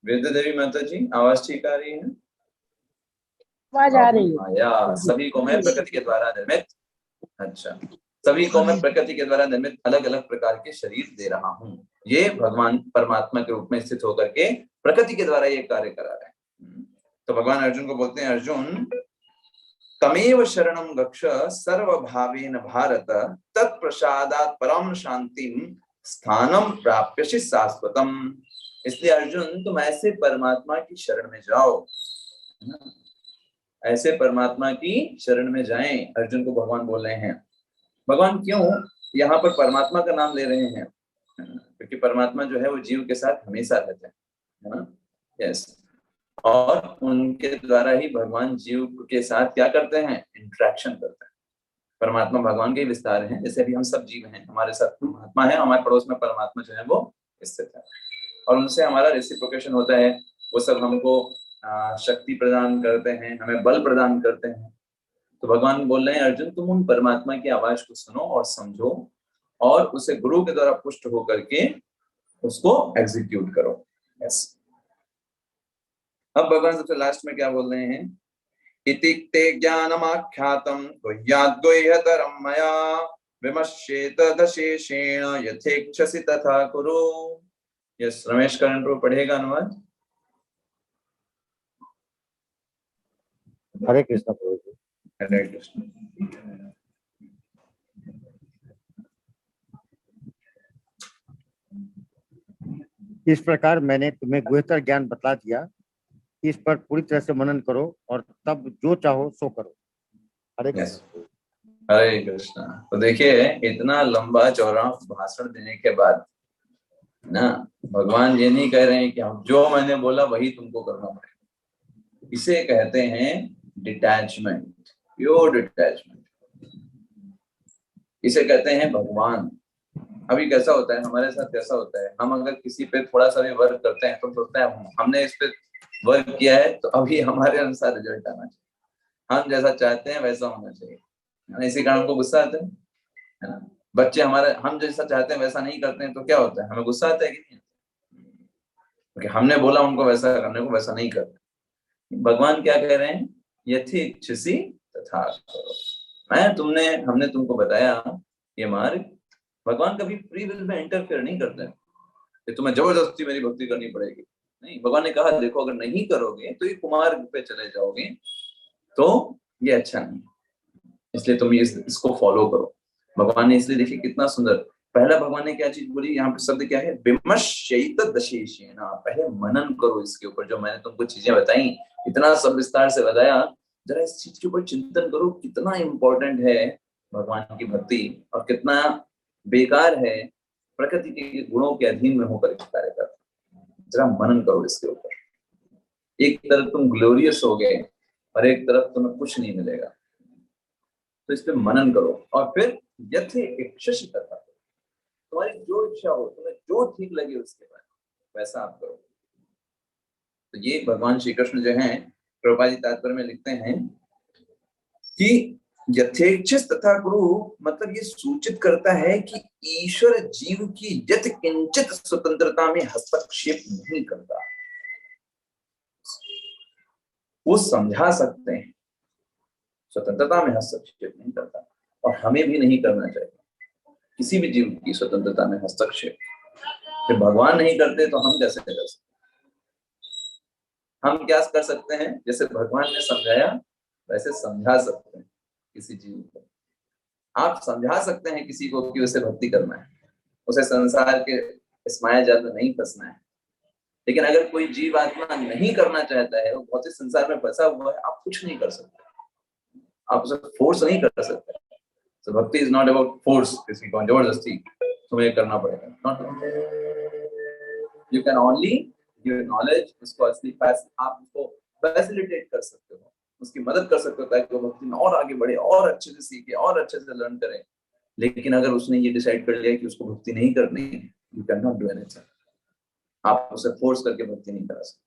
वेद देवी माता जी आवाज ठीक आ रही है, आवाज आ रही है, या सभी को मैं प्रकृति के द्वारा निर्मित, अच्छा, सभी को मैं प्रकृति के द्वारा निर्मित अलग अलग प्रकार के शरीर दे रहा हूँ। ये भगवान परमात्मा के रूप में स्थित होकर के प्रकृति के द्वारा ये कार्य करा रहे हैं। तो भगवान अर्जुन को बोलते हैं, अर्जुन तमेव शरणं गच्छ सर्वभावेन भारत तत्प्रसादात् परम शांतिं स्थानम प्राप्यसि शाश्वतम। इसलिए अर्जुन तुम ऐसे परमात्मा की शरण में जाओ, है ना, ऐसे परमात्मा की शरण में जाएं, अर्जुन को भगवान बोल रहे हैं। भगवान क्यों यहाँ पर परमात्मा का नाम ले रहे हैं, क्योंकि परमात्मा जो है वो जीव के साथ हमेशा रहते हैं, है ना, यस। और उनके द्वारा ही भगवान जीव के साथ क्या करते हैं, इंटरेक्शन करते हैं। परमात्मा भगवान के विस्तार हैं, जैसे अभी हम सब जीव हैं, हमारे साथ परमात्मा है, हमारे पड़ोस में परमात्मा जो है वो स्थित है, और उनसे हमारा रेसिप्रोकेशन होता है। वो सब हमको शक्ति प्रदान करते हैं, हमें बल प्रदान करते हैं। तो भगवान बोल रहे हैं, अर्जुन तुम उन परमात्मा की आवाज को सुनो और समझो, और उसे गुरु के द्वारा पुष्ट होकर के उसको एग्जीक्यूट करो। यस। अब भगवान सबसे लास्ट में क्या बोल रहे हैं, इति ते ज्ञानमाख्यातं गुह्याद्गुह्यतरं मया विमश्येत दशेषेण यथेच्छसि तथा कुरु। यस, रमेश करण को पढ़ेगा अनुवाद। हरे कृष्ण प्रभु जी। हरे कृष्ण। इस प्रकार मैंने तुम्हें गुह्यतर ज्ञान बता दिया, इस पर पूरी तरह से मनन करो और तब जो चाहो सो करो। हरे कृष्ण। हरे कृष्ण। तो देखिए इतना लंबा चौड़ा भाषण देने के बाद ना, भगवान ये नहीं कह रहे हैं कि हम जो मैंने बोला वही तुमको करना पड़ेगा। इसे कहते हैं डिटैचमेंट, प्योर डिटैचमेंट। इसे कहते हैं भगवान। अभी कैसा होता है हमारे साथ, कैसा होता है, हम अगर किसी पे थोड़ा सा भी वर्क करते हैं तो सोचते हैं हमने इस पे वर्क किया है तो अभी हमारे अनुसार रिजल्ट आना चाहिए, हम जैसा चाहते हैं वैसा होना चाहिए, है ना। इसी कारण हमको गुस्सा आता है ना। बच्चे हमारे, हम जैसा चाहते हैं वैसा नहीं करते हैं तो क्या होता है, हमें गुस्सा आता है कि नहीं, क्योंकि हमने बोला उनको वैसा करने को, वैसा नहीं करते। भगवान क्या कह रहे हैं, यथेच्छसि तथा करो। हमने तुमको बताया ये मार्ग। भगवान कभी फ्री विल में इंटरफेयर नहीं करते हैं कि तुम्हें जबरदस्ती मेरी भक्ति करनी पड़ेगी, नहीं। भगवान ने कहा देखो अगर नहीं करोगे तो ये कुमार्ग पे चले जाओगे, तो ये अच्छा नहीं, इसलिए तुम इसको फॉलो करो। भगवान ने इसलिए देखिए कितना सुंदर, पहला भगवान ने क्या चीज बोली, यहाँ पे शब्द क्या है, विमश्येत दशेषेण। पहले मनन करो इसके ऊपर, जो मैंने तुमको चीजें बताई, इतना सब विस्तार से बताया, जरा इस चीज के ऊपर चिंतन करो, कितना इंपॉर्टेंट है भगवान की भक्ति और कितना बेकार है प्रकृति के गुणों के अधीन में होकर कार्य करना। जरा मनन करो इसके ऊपर। एक तरफ तुम ग्लोरियस हो गए और एक तरफ तुम्हें कुछ नहीं मिलेगा, तो इस पे मनन करो और फिर यथे इच्छा करता, तुम्हारी जो इच्छा हो, तुम्हें जो ठीक लगे उसके बाद वैसा आप करो। तो ये भगवान श्री कृष्ण जो हैं प्रभुपाद जी तात्पर्य में लिखते हैं कि यथेच्छित तथा गुरु, मतलब ये सूचित करता है कि ईश्वर जीव की यथ किंचित स्वतंत्रता में हस्तक्षेप नहीं करता। वो समझा सकते हैं, स्वतंत्रता में हस्तक्षेप नहीं करता, और हमें भी नहीं करना चाहिए किसी भी जीव की स्वतंत्रता में हस्तक्षेप। जब भगवान नहीं करते तो हम कैसे कर सकते? हम क्या कर सकते हैं? जैसे भगवान ने समझाया वैसे समझा सकते हैं किसी जीव को। आप समझा सकते हैं किसी को कि उसे भक्ति करना है, उसे संसार के इस माया जाल में नहीं फंसना है। लेकिन अगर कोई जीव आत्मा नहीं करना चाहता है, वो भौतिक संसार में फंसा हुआ है, आप कुछ नहीं कर सकते, आप उसे फोर्स नहीं कर सकते। So, भक्ति इज नॉट अबाउट फोर्स, किसी को जबरदस्ती तुम्हें करना पड़ेगा। You can only give knowledge, उसको असली आप उसको फैसिलिटेट कर सकते हो, उसकी मदद कर सकते हो ताकि वो भक्ति में और आगे बढ़े, और अच्छे से सीखे, और अच्छे से लर्न करे। लेकिन अगर उसने ये डिसाइड कर लिया कि उसको भक्ति नहीं करनी है, you can not do anything. आप उसे फोर्स करके भक्ति नहीं करा सकते।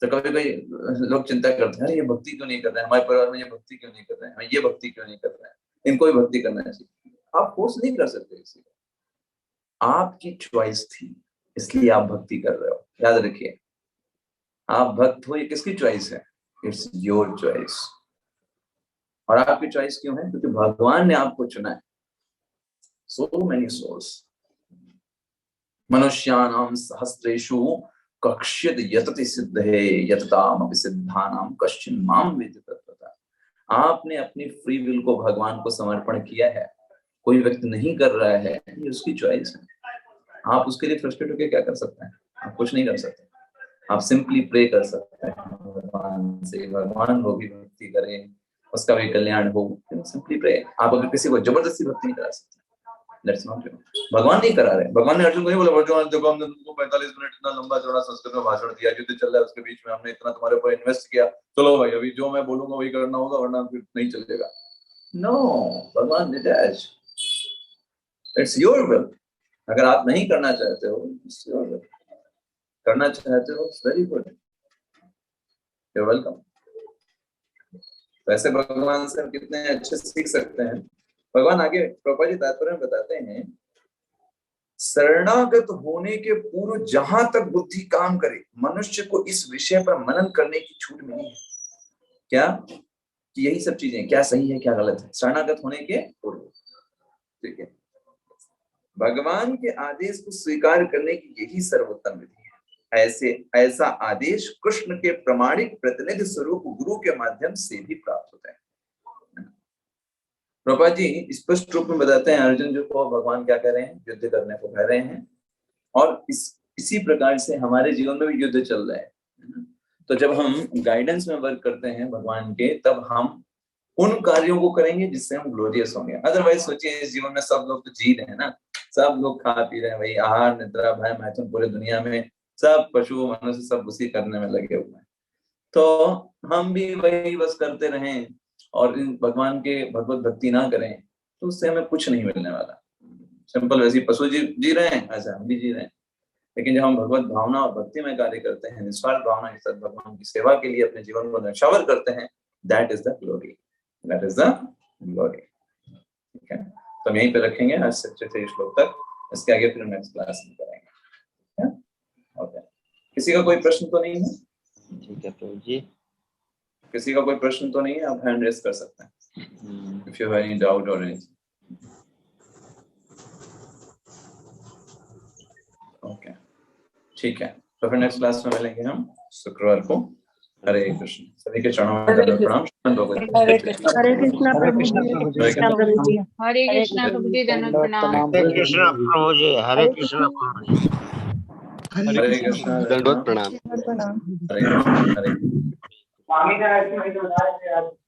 तो कभी कभी लोग चिंता करते हैं, ये भक्ति क्यों नहीं कर रहे हैं, हमारे परिवार में ये भक्ति क्यों नहीं कर रहे हैं, ये भक्ति क्यों नहीं कर रहे हैं, इनको भी भक्ति करना चाहिए। आप फोर्स नहीं कर सकते किसी को, आपकी चॉइस थी इसलिए आप भक्ति कर रहे हो। याद रखिए, आप भक्त हो, ये किसकी चॉइस है? It's your choice. और आपकी चॉइस क्यों है? क्योंकि भगवान ने आपको चुना है। सो मेनी सोल्स, मनुष्याणाम सहस्रेषु कश्चित् यतति सिद्धे यततामपि सिद्धानाम कश्चिन् माम वेत्ति तत्त्वतः। आपने अपनी फ्री विल को भगवान को समर्पण किया है, कोई व्यक्ति नहीं कर रहा है, ये उसकी चॉइस है। आप उसके लिए फ्रस्ट्रेट होकर क्या कर सकते हैं? आप कुछ नहीं कर सकते। आप सिंपली प्रे कर सकते हैं भगवान से, भगवान वो भी भक्ति करें, उसका भी कल्याण हो। Simply pray. आप अगर किसी को जबरदस्ती भक्ति नहीं करा सकते। That's not true. भगवान नहीं करा रहे। भगवान ने अर्जुन को नहीं बोला, अर्जुन देखो हमने तुमको 45 मिनट इतना लंबा चौड़ा संस्कृत में भाषण दिया, युद्ध चल रहा है, उसके बीच में हमने इतना तुम्हारे ऊपर इन्वेस्ट किया, चलो भाई अभी जो मैं बोलूंगा वही करना होगा वरना फिर नहीं चलेगा। नो, भगवान डिटैच। It's your will. अगर आप नहीं करना चाहते हो, इट्स योर विल। करना चाहते हो, very good, you are welcome. वैसे भगवान से हम कितने अच्छे सीख सकते हैं। भगवान आगे प्रभुपाद जी तात्पर्य में बताते हैं, शरणागत होने के पूर्व जहां तक बुद्धि काम करे, मनुष्य को इस विषय पर मनन करने की छूट मिली है। क्या? कि यही सब चीजें क्या सही है क्या गलत है, शरणागत होने के पूर्व। ठीक है, भगवान के आदेश को स्वीकार करने की यही सर्वोत्तम विधि है। ऐसा आदेश कृष्ण के प्रमाणिक प्रतिनिधि स्वरूप गुरु के माध्यम से भी प्राप्त होता है। प्रभुपाद जी स्पष्ट रूप में बताते हैं अर्जुन जी को भगवान क्या कह रहे हैं, युद्ध करने को कह रहे हैं। और इसी प्रकार से हमारे जीवन में भी युद्ध चल रहा है। तो जब हम गाइडेंस में वर्क करते हैं भगवान के, तब हम उन कार्यों को करेंगे जिससे हम ग्लोरियस होंगे। अदरवाइज सोचिए, इस जीवन में सब लोग तो जी रहे हैं ना, सब लोग खा पी रहे हैं, वही आहार निद्रा भय मैथुन, पूरे दुनिया में सब पशु मनुष्य सब उसी करने में लगे हुए हैं। तो हम भी वही बस करते रहें और भगवान के भगवत भक्ति ना करें तो उससे हमें कुछ नहीं मिलने वाला। सिंपल, वैसे पशु जी रहे हैं, ऐसा हम भी जी रहे हैं। लेकिन जब हम भगवत भावना और भक्ति में कार्य करते हैं, निस्वार्थ भावना के साथ भगवान की सेवा के लिए अपने जीवन को न्यौछावर करते हैं, that is the glory, that is the glory. ठीक है, तो हम यहीं पे रखेंगे आज से श्लोक तक। इसके आगे फिर नेक्स्ट क्लास में करेंगे। ओके, किसी का कोई प्रश्न तो नहीं है? ठीक है प्रभु जी, किसी का कोई प्रश्न तो नहीं है? आप हैंड रेज कर सकते हैं if you have any doubt और एनीथिंग। ओके, ठीक है, तो फिर नेक्स्ट क्लास में मिलेंगे हम शुक्रवार को। हरे कृष्ण। सभी के चरणों में दंडवत प्रणाम। हरे कृष्णा प्रभु जी, हरे कृष्णा प्रभु जी, दंडवत प्रणाम। हरे कृष्ण प्रभु जी, हरे कृष्ण प्रभु जी, हरे कृष्ण दंडवत प्रणाम। हरे कृष्ण।